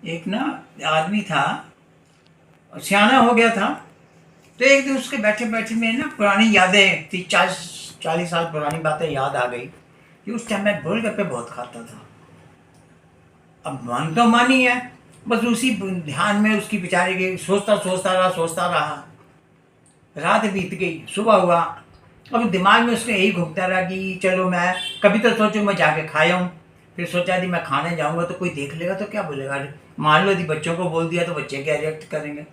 एक ना आदमी था, सियाना हो गया था। तो एक दिन उसके बैठे बैठे में ना पुरानी यादें थी, 40 साल पुरानी बातें याद आ गई कि उस टाइम मैं गोलगप्पे बहुत खाता था। अब मन तो मन ही है, बस उसी ध्यान में उसकी बेचारे की सोचता रहा। रात बीत गई, सुबह हुआ। अब दिमाग में उसके यही घूमता रहा कि चलो मैं कभी तो सोचूं मैं जाके खाया हूँ। फिर सोचा यदि मैं खाने जाऊंगा तो कोई देख लेगा तो क्या बोलेगा। अरे मान लो यदि बच्चों को बोल दिया तो बच्चे क्या रिएक्ट करेंगे।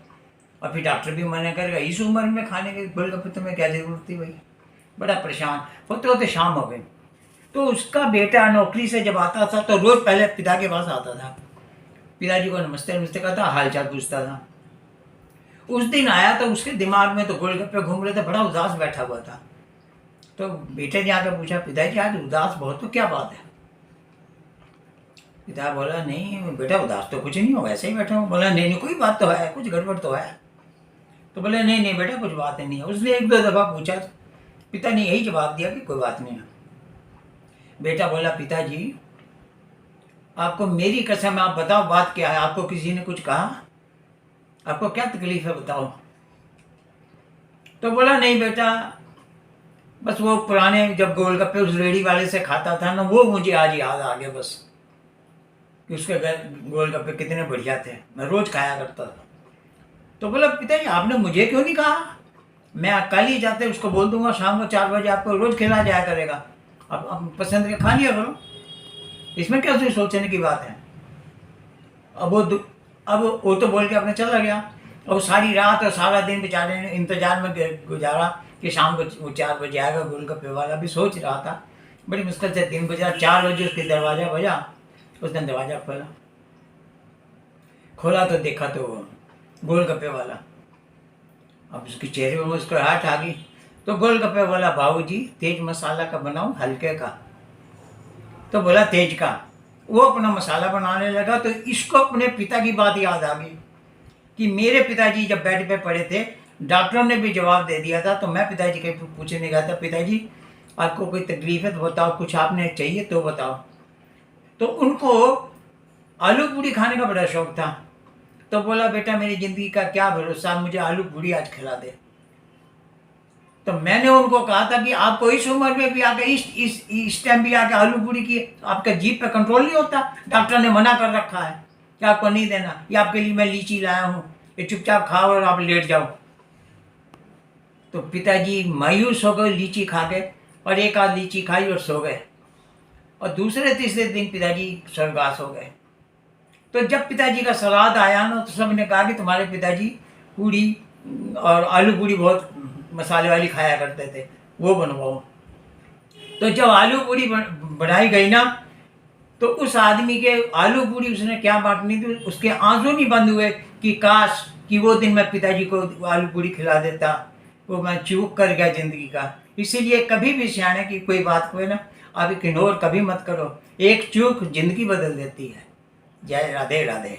और फिर डॉक्टर भी मना करेगा, इस उम्र में खाने के गोलगप्पे तुम्हें क्या जरूरत थी भाई। बड़ा परेशान होते होते शाम हो गई। तो उसका बेटा नौकरी से जब आता था तो रोज पहले पिता के पास आता था, पिताजी को नमस्ते नमस्ते करता, हाल चाल पूछता था। उस दिन आया तो उसके दिमाग में तो गोलगप्पे घूम रहे थे, बड़ा उदास बैठा हुआ था। तो बेटे ने आकर पूछा, पिताजी आज उदास बहुत, तो क्या बात है। पिता बोला, नहीं बेटा उदास तो कुछ नहीं हो, ऐसे ही बैठा हूँ। बोला, नहीं नहीं कोई बात तो है, कुछ गड़बड़ तो है। तो बोले, नहीं नहीं बेटा कुछ बात नहीं है। उसने एक दो दफा पूछा, पिता ने यही जवाब दिया कि कोई बात नहीं है। बेटा बोला, पिताजी आपको मेरी कसम, आप बताओ बात क्या है, आपको किसी ने कुछ कहा, आपको क्या तकलीफ है बताओ। तो बोला, नहीं बेटा बस वो पुराने जब गोलगप्पे उस रेडी वाले से खाता था ना, वो मुझे आज याद आ गया बस, कि उसके घर गोलगप्पे कितने बढ़िया थे, मैं रोज खाया करता था। तो बोला, पिताजी आपने मुझे क्यों नहीं कहा, मैं कल ही जाते उसको बोल दूंगा शाम को 4 बजे आपको रोज खिला जाया करेगा, अब पसंद के खा लिया करो, इसमें क्या सोचने की बात है। अब वो तो बोल के अपने चला गया। और सारी रात और सारा दिन बेचारे ने इंतजार में गुजारा कि शाम को वो 4 बजे आएगा गोलगप्पे वाला। भी सोच रहा था, बड़ी मुश्किल से दिन गुजरा। 4 बजे उसके दरवाज़ा बजा, उसने दरवाज़ा खोला तो देखा तो गोलगप्पे वाला। अब उसके चेहरे पर मुस्कुराहट आ गई। तो गोलगप्पे वाला, बाबूजी तेज मसाला का बनाऊं हल्के का। तो बोला तेज का। वो अपना मसाला बनाने लगा तो इसको अपने पिता की बात याद आ गई कि मेरे पिताजी जब बेड पे पड़े थे, डॉक्टर ने भी जवाब दे दिया था, तो मैं पिताजी के पूछने गया था, पिताजी आपको कोई तकलीफ है तो बताओ, कुछ आपने चाहिए तो बताओ। तो उनको आलू पूड़ी खाने का बड़ा शौक था। तो बोला, बेटा मेरी ज़िंदगी का क्या भरोसा, मुझे आलू पूड़ी आज खिला दे। तो मैंने उनको कहा था कि आपको इस उम्र में भी आके इस टाइम भी आके आलू पूड़ी की आपका जीभ पे कंट्रोल नहीं होता। डॉक्टर ने मना कर रखा है कि आपको नहीं देना, ये आपके लिए मैं लीची लाया हूँ, ये चुपचाप खाओ और आप लेट जाओ। तो पिताजी मायूस हो गए लीची खा के, और एक आध लीची खाई और सो गए। और दूसरे तीसरे दिन पिताजी स्वर्गवास हो गए। तो जब पिताजी का श्राद्ध आया ना, तो सबने कहा कि तुम्हारे पिताजी पूड़ी और आलू पूड़ी बहुत मसाले वाली खाया करते थे, वो बनवाओ। तो जब आलू पूड़ी बनाई गई ना, तो उस आदमी के आलू पूड़ी उसने क्या बांटनी थी, उसके आंसू नहीं बंद हुए कि काश कि वो दिन मैं पिताजी को आलू पूड़ी खिला देता, वो मैं चूक कर गया जिंदगी का। इसीलिए कभी भी सियाने की कोई बात को ना आप इग्नोर कभी मत करो, एक चूक जिंदगी बदल देती है। जय राधे राधे।